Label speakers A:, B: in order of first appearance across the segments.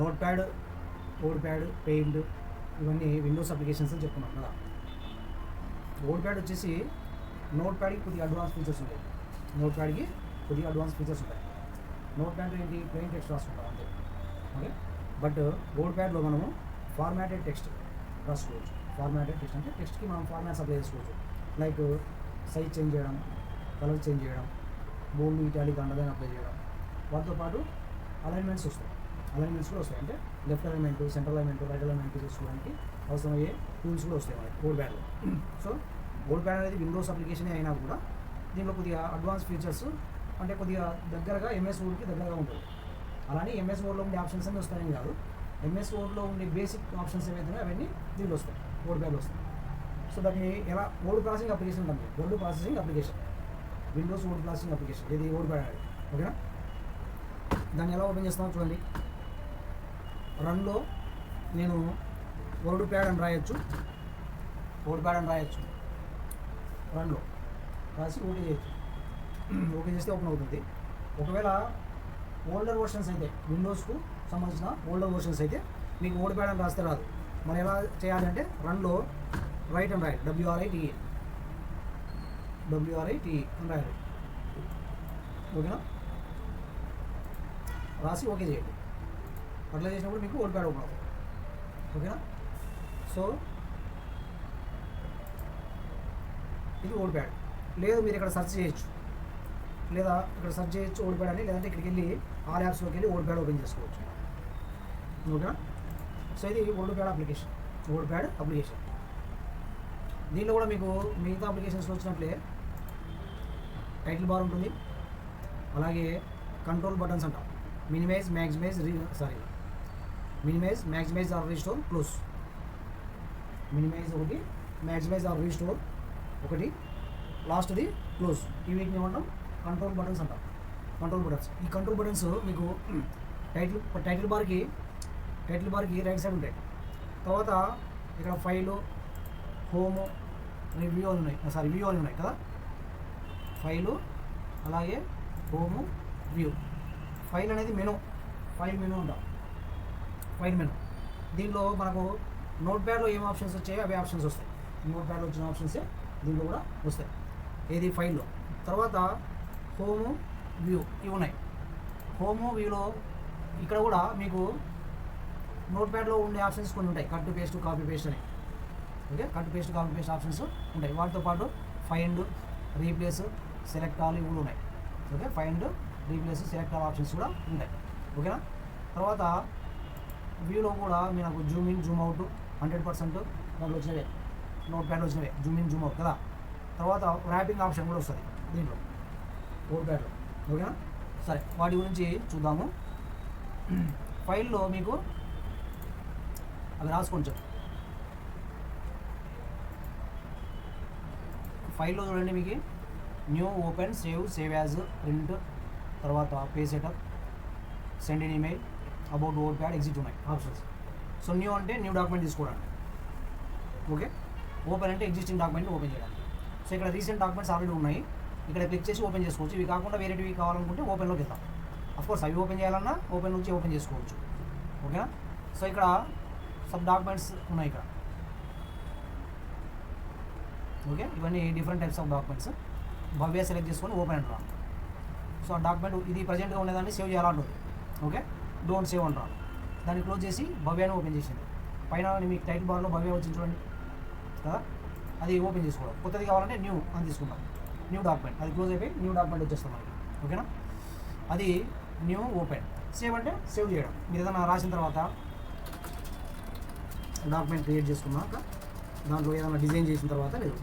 A: Note pad, code pad, paint ఇవన్నీ Windows applications అని చెప్పుకున్నాం కదా. కోడ్ ప్యాడ్ వచ్చేసి నోట్ ప్యాడ్కి కొద్దిగా అడ్వాన్స్ ఫీచర్స్ ఉంటాయి. నోట్ ప్యాడ్కి కొద్దిగా అడ్వాన్స్ ఫీచర్స్ ఉంటాయి. నోట్ ప్యాడ్ ఏంటి, ప్లెయిన్ టెక్స్ట్ రాసుకుంటాం అంతే. ఓకే, బట్ కోడ్ ప్యాడ్లో మనము ఫార్మాటెడ్ టెక్స్ట్ రాసుకోవచ్చు. ఫార్మాటెడ్ టెక్స్ట్ అంటే టెక్స్ట్కి మనం ఫార్మాట్స్ అప్లై చేసుకోవచ్చు. లైక్ సైజ్ చేంజ్ చేయడం, కలర్ చేంజ్ చేయడం, బోల్డ్, ఇటాలిక్, అండర్లైన్ అప్లై చేయడం. వాటితో పాటు అలైన్మెంట్స్ వస్తాయి. అలైన్మెంట్స్ కూడా వస్తాయి, అంటే left alignment, centre alignment, right alignment చేసుకోవడానికి అవసరమయ్యే టూల్స్ కూడా వస్తాయి మనకి కోడ్ ప్యాడ్లో. సో కోడ్ ప్యాడ్ అనేది విండోస్ అప్లికేషన్ అయినా కూడా దీనిలో కొద్దిగా అడ్వాన్స్ ఫీచర్స్, అంటే కొద్దిగా దగ్గరగా ఎంఎస్ వర్డ్కి దగ్గరగా ఉంటుంది. అలానే ఎంఎస్ వర్డ్లో ఉండే ఆప్షన్స్ అన్నీ వస్తాయని కాదు, ఎంఎస్ వర్డ్లో ఉండే బేసిక్ ఆప్షన్స్ ఏవైతే అవన్నీ దీనిలో వస్తాయి, కోడ్ ప్యాడ్లో వస్తాయి. సో దాన్ని ఎలా వర్డ్ ప్రాసెసింగ్ అప్లికేషన్ ఉంటుంది, word processing application, Windows word processing application, ఇది వర్డ్ ప్యాడ్ అనేది. ఓకేనా, దాన్ని ఎలా ఓపెన్ చేస్తామో చూడండి. రన్లో నేను వర్డ్ ప్యాడ్ అని రాయొచ్చు, వర్డ్ ప్యాడ్ అని రాయొచ్చు. రన్లో రాసి ఓకే చేయొచ్చు. ఓకే చేస్తే ఓపెన్ అవుతుంది. ఒకవేళ ఓల్డర్ వర్షన్స్ అయితే, విండోస్కు సంబంధించిన ఓల్డర్ వర్షన్స్ అయితే మీకు వర్డ్ ప్యాడ్ అని రాస్తే రాదు. మనం ఎలా చేయాలంటే రన్లో రైట్ అని రాయాలి, WRITE అని రాయాలి. ఓకేనా, రాసి ఓకే చేయండి. అట్లా చేసినప్పుడు మీకు వర్డ్ ప్యాడ్ ఓపెన్ అవుతుంది. ఓకేనా, సో ఇది వర్డ్ ప్యాడ్. లేదు మీరు ఇక్కడ సెర్చ్ చేయొచ్చు, లేదా ఇక్కడ సెర్చ్ చేయొచ్చు వర్డ్ ప్యాడ్ అని, లేదంటే ఇక్కడికి వెళ్ళి ఆల్ యాప్స్లోకి వెళ్ళి వర్డ్ ప్యాడ్ ఓపెన్ చేసుకోవచ్చు. ఓకేనా, సో ఇది word pad application, word pad application. దీనిలో కూడా మీకు మిగతా అప్లికేషన్స్లో వచ్చినట్లే టైటిల్ బార్ ఉంటుంది, అలాగే కంట్రోల్ బటన్స్ అంటాం. Minimise, maximise, minimise, maximise or restore, close. Minimise ఒకటి, మ్యాక్సిమైజ్ ఆర్ రీస్టోర్ ఒకటి, లాస్ట్ది క్లోజ్. ఈ వీటిని ఏమంటాం, కంట్రోల్ బటన్స్ అంటాం. Control buttons. ఈ కంట్రోల్ బటన్స్ మీకు టైటిల్ బార్కి రైట్ సైడ్ ఉంటాయి. తర్వాత ఇక్కడ ఫైలు, హోము, వ్యూ అని ఉన్నాయి, వ్యూ అని ఉన్నాయి కదా. ఫైలు, అలాగే హోము, వ్యూ. ఫైల్ అనేది మెనూ, ఫైల్ మెనూ ఉంటాం, ఫైల్ మెనూ. దీనిలో మనకు నోట్ ప్యాడ్లో ఏం ఆప్షన్స్ వచ్చాయో అవే ఆప్షన్స్ వస్తాయి. నోట్ ప్యాడ్లో వచ్చిన ఆప్షన్సే దీనిలో కూడా వస్తాయి, ఏది ఫైల్లో. తర్వాత హోము, వ్యూ ఇవి ఉన్నాయి. హోము, వ్యూలో ఇక్కడ కూడా మీకు నోట్ ప్యాడ్లో ఉండే ఆప్షన్స్ కొన్ని ఉంటాయి, కట్ పేస్ట్, కాపీ పేస్ట్ అని. Okay, cut paste, copy paste options ఉంటాయి. వాటితో పాటు ఫైండ్, రీప్లేస్, సెలెక్ట్ ఆల్ ఇవి కూడా ఉన్నాయి. Okay, find, replace, select all options కూడా ఉంటాయి. ఓకేనా, తర్వాత వ్యూలో కూడా మీకు జూమ్ ఇన్, జూమ్ అవుట్ 100% దాంట్లో వచ్చినవే, నోట్ ప్యాడ్లో వచ్చినవే, జూమ్ ఇన్, జూమ్ అవుట్ కదా. తర్వాత ర్యాపింగ్ ఆప్షన్ కూడా వస్తుంది దీంట్లో నోట్ ప్యాడ్లో. ఓకేనా, సరే వాటి గురించి చూద్దాము. ఫైల్లో మీకు అవి రాసుకోండి. ఫైల్లో చూడండి, మీకు new, open, save as, print, తర్వాత page setup, send in email, about WordPad, exit ఉన్నాయి ఆప్షన్స్. సో న్యూ అంటే న్యూ డాక్యుమెంట్ తీసుకోవడానికి. ఓకే, ఓపెన్ అంటే ఎగ్జిస్టింగ్ డాక్యుమెంట్ ఓపెన్ చేయడానికి. సో ఇక్కడ రీసెంట్ డాక్యుమెంట్స్ ఆల్రెడీ ఉన్నాయి, ఇక్కడ క్లిక్ చేసి ఓపెన్ చేసుకోవచ్చు. ఇవి కాకుండా వేరేటివి కావాలనుకుంటే ఓపెన్లోకి వెళ్తాం. అఫ్కోర్స్ అవి ఓపెన్ చేయాలన్నా ఓపెన్ నుంచి ఓపెన్ చేసుకోవచ్చు. ఓకేనా, సో ఇక్కడ సబ్ డాక్యుమెంట్స్ ఉన్నాయి ఇక్కడ. ఓకే, ఇవన్నీ different types of documents. Bhavya select చేసుకొని ఓపెన్ అంటున్నాను. సో ఆ డాక్యుమెంట్ ఇది ప్రజెంట్గా ఉండేదాన్ని సేవ్ చేయాలంటుంది. ఓకే, డోంట్ సేవ్ అంటున్నాను. దాన్ని క్లోజ్ చేసి భవ్యాన్ని ఓపెన్ చేసింది. పైన మీకు టైటిల్ బార్లో భవ్య వచ్చింది చూడండి కదా, అది ఓపెన్ చేసుకోవడం. కొత్తది కావాలంటే న్యూ అని తీసుకుంటాం, న్యూ డాక్యుమెంట్. అది క్లోజ్ అయిపోయి న్యూ డాక్యుమెంట్ వచ్చేస్తాం మనకి. ఓకేనా, అది న్యూ, ఓపెన్. సేవ్ అంటే సేవ్ చేయడం. మీరు ఏదైనా రాసిన తర్వాత డాక్యుమెంట్ క్రియేట్ చేసుకున్నాక దాంట్లో ఏదైనా డిజైన్ చేసిన తర్వాత, లేదు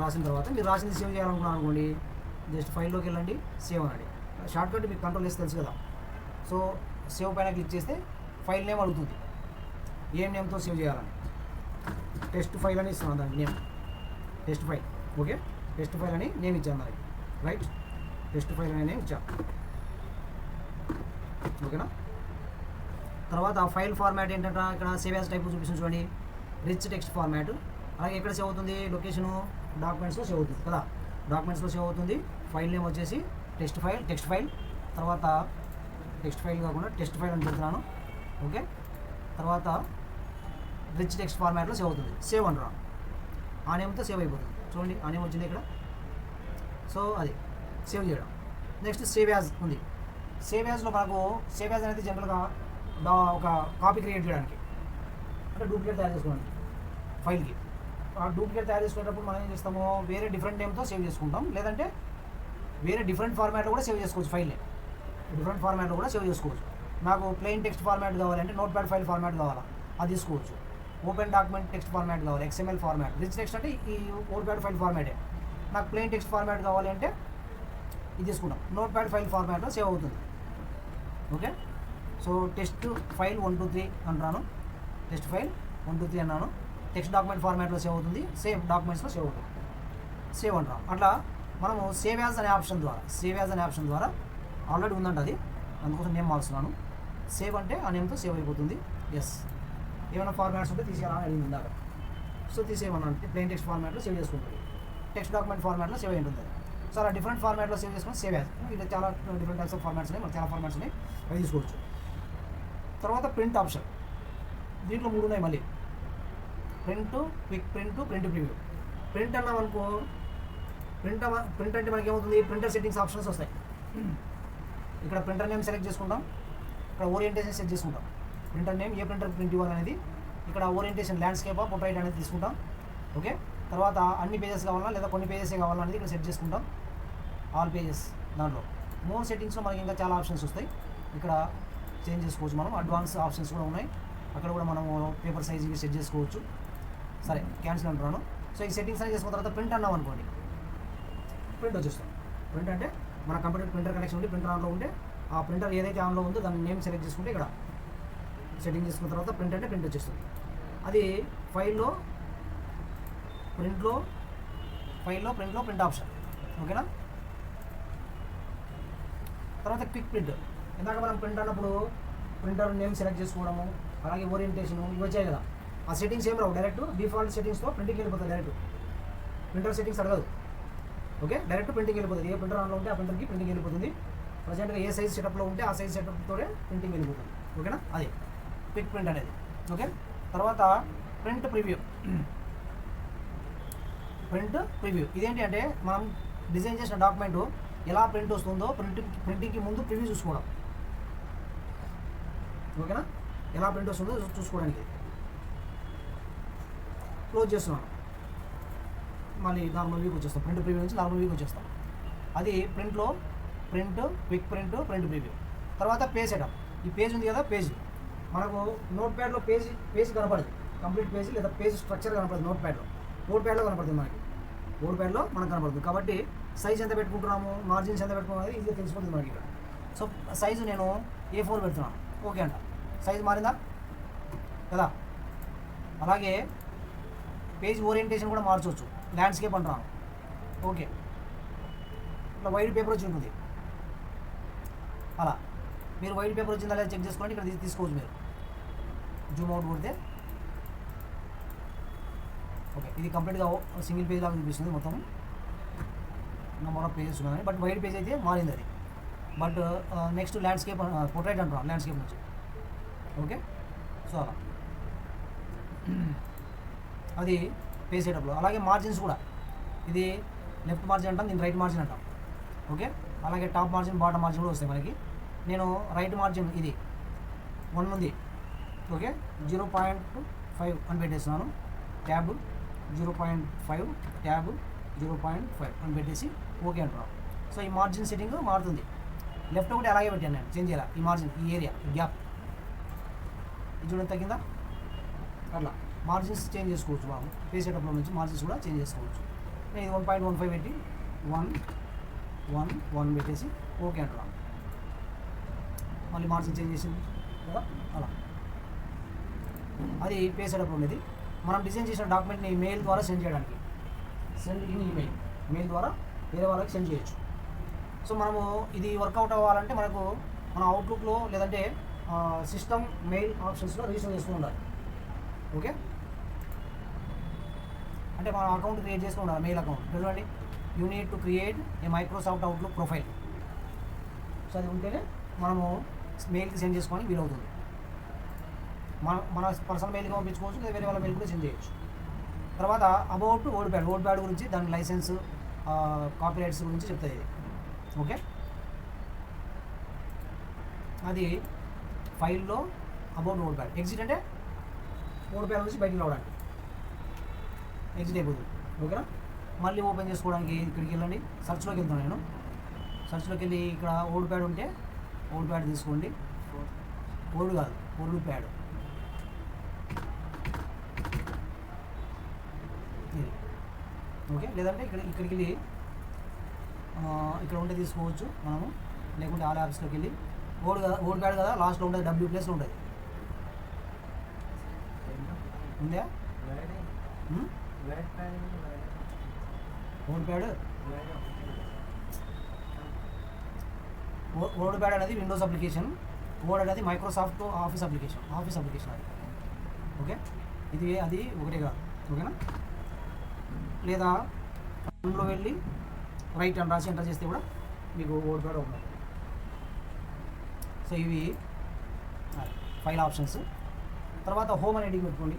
A: రాసిన తర్వాత మీరు రాసింది సేవ్ చేయాలనుకున్నాను అనుకోండి, జస్ట్ ఫైల్లోకి వెళ్ళండి, సేవ్ అనండి. షార్ట్ కట్ మీకు కంట్రోల్ చేసి తెలుసు కదా. సో సేవ్ పైన క్లిక్ చేస్తే ఫైల్ నేమ్ అడుగుతుంది, ఏం నేమ్తో సేవ్ చేయాలని. టెస్ట్ ఫైల్ అని ఇస్తున్నాను, దానికి name test file. Okay, test file అని నేమ్ ఇచ్చాను దానికి, రైట్. టెస్ట్ ఫైల్ అని నేమ్ ఇచ్చాను. ఓకేనా, తర్వాత ఆ ఫైల్ ఫార్మాట్ ఏంటంటే ఇక్కడ సేవ్ యాజ్ టైప్ చూపిస్తుంది చూడండి, రిచ్ టెక్స్ట్ ఫార్మాట్. అలాగే ఎక్కడ సేవ్ అవుతుంది, లొకేషను డాక్యుమెంట్స్లో సేవ్ అవుతుంది కదా. డాక్యుమెంట్స్లో సేవ్ అవుతుంది. ఫైల్ నేమ్ వచ్చేసి టెక్స్ట్ ఫైల్. తర్వాత టెక్స్ట్ ఫైల్ కాకుండా టెక్స్ట్ ఫైల్ అని పెడుతున్నాను. ఓకే, తర్వాత రిచ్ టెక్స్ట్ ఫార్మాట్లో సేవ్ అవుతుంది. సేవ్ అంటున్నాను, ఆ నేమ్తో సేవ్ అయిపోతుంది. చూడండి ఆ నేమ్ వచ్చింది ఇక్కడ. సో అది సేవ్ చేయడం. నెక్స్ట్ సేవ్ యాజ్ ఉంది. సేవ్ యాజ్లో మనకు సేవ్ యాజ్ అనేది జనరల్గా ఒక కాపీ క్రియేట్ చేయడానికి, అంటే డూప్లికేట్ తయారు చేసుకోవడానికి ఫైల్కి. ఆ డూప్లికేట్ తయారు చేసుకునేటప్పుడు మనం ఏం చేస్తాము, వేరే డిఫరెంట్ నేమ్తో సేవ్ చేసుకుంటాం, లేదంటే వేరే డిఫరెంట్ ఫార్మాట్లో కూడా సేవ్ చేసుకోవచ్చు. ఫైల్ని డిఫరెంట్ ఫార్మాట్లో కూడా సేవ్ చేసుకోవచ్చు. నాకు ప్లెయిన్ టెక్స్ట్ ఫార్మాట్ కావాలంటే నోట్ ప్యాడ్ ఫైల్ ఫార్మాట్ కావాలా, అది తీసుకోవచ్చు. ఓపెన్ డాక్యుమెంట్ టెక్స్ట్ ఫార్మాట్ కావాలి, XML ఫార్మాట్. రిచ్ టెక్స్ట్ అంటే ఈ నోట్ ప్యాడ్ ఫైల్ ఫార్మాటే. నాకు ప్లెయిన్ టెక్స్ట్ ఫార్మాట్ కావాలి అంటే ఇది తీసుకుంటాం, నోట్ ప్యాడ్ ఫైల్ ఫార్మాట్లో సేవ్ అవుతుంది. ఓకే, సో టెక్స్ట్ ఫైల్ 1 2 3 అంటున్నాను, టెక్స్ట్ ఫైల్ 1 2 3 అన్నాను. టెక్స్ట్ డాక్యుమెంట్ ఫార్మాట్లో సేవ్ అవుతుంది, సేవ్ డాక్యుమెంట్స్లో సేవ్ అవుతుంది. సేవ్ అంటున్నాం. అట్లా మనము సేవ్ యాజ్ అనే ఆప్షన్ ద్వారా ఆల్రెడీ ఉందంట అది, అందుకోసం నేమ్ మారుస్తున్నాను. సేవ్ అంటే ఆ నేమ్తో సేవ్ అయిపోతుంది. ఎస్, ఏమైనా ఫార్మాట్స్ ఉంటే తీసేయాలని అడిగింది ఇందాక. సో తీసేయమన్నా అంటే ప్లెయిన్ టెక్స్ట్ ఫార్మాట్లో సేవ్ చేసుకుంటుంది, టెక్స్ట్ డాక్యుమెంట్ ఫార్మాట్లో సేవ్ అయి ఉంటుంది. సో అలా డిఫరెంట్ ఫార్మాట్లో సేవ్ చేసుకుని సేవ్ యాజ్. ఇలా చాలా డిఫరెంట్ టైప్స్ ఆఫ్ ఫార్మాట్స్ ఉన్నాయి, మనకు చాలా ఫార్మాట్స్ ఉన్నాయి, అవి తీసుకోవచ్చు. తర్వాత ప్రింట్ ఆప్షన్, దీంట్లో 3 ఉన్నాయి మళ్ళీ. Print, quick print, print preview. Print అన్నాం అనుకో, ప్రింట్ అంటే మనకి ఏమవుతుంది, ప్రింటర్ సెట్టింగ్స్ ఆప్షన్స్ వస్తాయి. ఇక్కడ ప్రింటర్ నేమ్ సెలెక్ట్ చేసుకుంటాం, ఇక్కడ ఓరియంటేషన్ సెట్ చేసుకుంటాం. ప్రింటర్ నేమ్ ఏ ప్రింటర్ ప్రింట్ ఇవ్వాలనేది, ఇక్కడ ఓరియంటేషన్ ల్యాండ్స్కేప్ పోర్ట్రైట్ అనేది తీసుకుంటాం. ఓకే, తర్వాత అన్ని పేజెస్ కావాలా లేదా కొన్ని పేజెస్ కావాలా అనేది ఇక్కడ సెట్ చేసుకుంటాం. ఆల్ పేజెస్ దాంట్లో మోర్ సెట్టింగ్స్లో మనకి ఇంకా చాలా ఆప్షన్స్ వస్తాయి, ఇక్కడ చేంజ్ చేసుకోవచ్చు. మనం అడ్వాన్స్ ఆప్షన్స్ కూడా ఉన్నాయి, అక్కడ కూడా మనము పేపర్ సైజ్ ఇవి సెట్ చేసుకోవచ్చు. సరే క్యాన్సిల్ అంటున్నాను. సో ఈ సెట్టింగ్స్ అని చేసుకున్న తర్వాత ప్రింట్ అన్నాం అనుకోండి, ప్రింట్ వచ్చేస్తాం. ప్రింట్ అంటే మన కంప్యూటర్ ప్రింటర్ కనెక్షన్ ఉండి ప్రింటర్ ఆన్లో ఉంటే ఆ ప్రింటర్ ఏదైతే ఆన్లో ఉందో దాని నేమ్ సెలెక్ట్ చేసుకుంటే ఇక్కడ సెట్టింగ్ చేసుకున్న తర్వాత ప్రింట్ అంటే ప్రింట్ వచ్చేస్తుంది. అది ఫైల్లో ప్రింట్లో ప్రింట్ ఆప్షన్. ఓకేనా, తర్వాత క్విక్ ప్రింట్. ఇందాక మనం ప్రింట్ అన్నప్పుడు ప్రింటర్ నేమ్ సెలెక్ట్ చేసుకోవడము, అలాగే ఓరియంటేషన్ ఇవి వచ్చాయి కదా, ఆ సెట్టింగ్స్ ఏం రావు, డైరెక్ట్ డిఫాల్ట్ సెట్టింగ్స్తో ప్రింటింగ్ వెళ్ళిపోతుంది. డైరెక్ట్ ప్రింటర్ సెట్టింగ్స్ అడగదు. ఓకే, డైరెక్ట్ ప్రింటింగ్ వెళ్ళిపోతుంది. ఏ ప్రింటర్ ఆన్లో ఉంటే ఆ ప్రింటర్కి ప్రింటింగ్ వెళ్ళిపోతుంది. ప్రజెంట్గా ఏ సైజ్ సెటప్లో ఉంటే ఆ సైజ్ సెటప్తోనే ప్రింటింగ్ వెళ్ళిపోతుంది. ఓకేనా, అది క్విక్ ప్రింట్ అనేది. ఓకే, తర్వాత ప్రింట్ ప్రివ్యూ. ఇదేంటి అంటే మనం డిజైన్ చేసిన డాక్యుమెంట్ ఎలా ప్రింట్ వస్తుందో ప్రింటింగ్కి ముందు ప్రివ్యూ చూసుకోవడం. ఓకేనా, ఎలా ప్రింట్ వస్తుందో చూసుకోవడానికి. క్లోజ్ చేస్తున్నాను, మళ్ళీ నార్మల్ వ్యూకి వచ్చేస్తాం. ప్రింట్ ప్రివ్యూ నుంచి నార్మల్ వ్యూకి వచ్చేస్తాం. అది ప్రింట్లో print, quick print, print preview. తర్వాత పేజ్ సెటప్. ఈ పేజ్ ఉంది కదా, పేజ్ మనకు నోట్ ప్యాడ్లో పేజ్ కనపడదు, కంప్లీట్ పేజ్ లేదా పేజ్ స్ట్రక్చర్ కనపడదు. నోట్ ప్యాడ్లో కనపడుతుంది మనకి, నోట్ ప్యాడ్లో మనకు కనపడుతుంది. కాబట్టి సైజ్ ఎంత పెట్టుకుంటున్నాము, మార్జిన్స్ ఎంత పెట్టుకున్నాము అనేది ఈజీగా తెలిసిపోతుంది మనకి ఇక్కడ. సో సైజు నేను A4 పెడుతున్నాను. ఓకే అంట, సైజ్ మారిందా కదా. అలాగే పేజ్ ఓరియంటేషన్ కూడా మార్చవచ్చు, ల్యాండ్స్కేప్ అంటున్నాను. ఓకే, ఇట్లా వైట్ పేపర్ వచ్చి ఉంటుంది. అలా మీరు వైట్ పేపర్ వచ్చిందా లేదా చెక్ చేసుకోండి, ఇక్కడ తీసుకోవచ్చు. మీరు జూమ్ అవుట్ కొడితే ఓకే, ఇది కంప్లీట్గా సింగిల్ పేజ్ లాగా చూపిస్తుంది. మొత్తం నెంబర్ ఆఫ్ పేజెస్ ఉన్నాయి, బట్ వైట్ పేజ్ అయితే మారింది అది. బట్ నెక్స్ట్ ల్యాండ్స్కేప్ పోర్ట్రైట్ అంటున్నాం, ల్యాండ్స్కేప్ నుంచి. ఓకే, సో అలా అది పేజ్ సెటప్లో. అలాగే మార్జిన్స్ కూడా, ఇది లెఫ్ట్ మార్జిన్ అంటాం, దీన్ని రైట్ మార్జిన్ అంటాం. ఓకే, అలాగే టాప్ మార్జిన్, బాటమ్ మార్జిన్ కూడా వస్తాయి మనకి. నేను రైట్ మార్జిన్ ఇది 1 ఉంది. ఓకే, 0.5 అని పెట్టేస్తున్నాను. ట్యాబ్ 0.5, ట్యాబ్ 0.5 అని పెట్టేసి ఓకే అంటున్నాను. సో ఈ మార్జిన్ సెట్టింగ్ మారుతుంది. లెఫ్ట్ ఒకటి అలాగే పెట్టాను నేను, చేంజ్ చేయాలి. ఈ మార్జిన్, ఈ ఏరియా, ఈ గ్యాప్ ఇది చూడండి తగ్గిందా. అట్లా మార్జిన్స్ చేంజ్ చేసుకోవచ్చు. బాబు పేజ్ సెటప్లో నుంచి మార్జిన్స్ కూడా చేంజ్ చేసుకోవచ్చు. నేను ఇది 1.15 పెట్టి 1 పెట్టేసి ఓకే అంటున్నాను. మళ్ళీ మార్జిన్ చేంజ్ చేసింది కదా, అలా అది పేజ్ సెటప్లో ఉండేది. మనం డిజైన్ చేసిన డాక్యుమెంట్ని మెయిల్ ద్వారా సెండ్ చేయడానికి, సెండ్ ఇన్ మెయిల్ ద్వారా వేరే వాళ్ళకి సెండ్ చేయొచ్చు. సో మనము ఇది వర్కౌట్ అవ్వాలంటే మనకు మన అవుట్లుక్లో లేదంటే సిస్టమ్ మెయిల్ ఆప్షన్స్లో రిజిస్టర్ చేసుకుని ఉండాలి. ఓకే, అంటే మన అకౌంట్ క్రియేట్ చేసుకుని ఉండాలి, మెయిల్ అకౌంట్. చూడండి, you need to create a Microsoft outlook profile. So అది ఉంటేనే మనము మెయిల్కి సెండ్ చేసుకోవడానికి వీలవుతుంది. మన పర్సనల్ మెయిల్కి పంపించుకోవచ్చు, లేదా వేరే వాళ్ళ మెయిల్ కూడా సెండ్ చేయొచ్చు. తర్వాత అబౌట్ ఓల్డ్ ప్యాడ్ గురించి, దాని లైసెన్స్, కాపీరైట్స్ గురించి చెప్తాయి ఇది. ఓకే, అది ఫైల్లో అబౌట్ ఓల్డ్ ప్యాడ్. ఎగ్జిట్ అంటే ఓల్డ్ ప్యాడ్ నుంచి బయటికి రావడానికి ఎగ్జిట్ అయిపోతుంది. ఓకేనా, మళ్ళీ ఓపెన్ చేసుకోవడానికి ఇక్కడికి వెళ్ళండి, సర్చ్లోకి వెళ్తాను నేను. సర్చ్లోకి వెళ్ళి ఇక్కడ ఓల్డ్ ప్యాడ్ ఉంటే ఓల్డ్ ప్యాడ్ తీసుకోండి. ఓల్డ్ కాదు, ఓల్డ్ ప్యాడ్ ఇది. ఓకే, లేదంటే ఇక్కడికి వెళ్ళి ఇక్కడ ఉంటే తీసుకోవచ్చు మనము, లేకుంటే ఆల్ యాప్స్లోకి వెళ్ళి ఓల్డ్ ప్యాడ్ కదా లాస్ట్లో ఉంటుంది, డబ్ల్యూ ప్లేస్లో ఉంటుంది. ఉందా ఓల్డ్ ప్యాడ్? ఓల్డ్ ప్యాడ్ అనేది విండోస్ అప్లికేషన్, వర్డ్ అనేది మైక్రోసాఫ్ట్ ఆఫీస్ అప్లికేషన్ అది. ఓకే, ఇది అది ఒకటే కాదు. ఓకేనా, లేదా అందులో వెళ్ళి రైట్ అని రాసి ఎంటర్ చేస్తే కూడా మీకు ఓల్డ్ ప్యాడ్ ఓపెన్ అవుతుంది. సో ఇవి ఫైల్ ఆప్షన్స్. తర్వాత హోమ్ అనే హెడ్డింగ్ పెట్టుకోండి.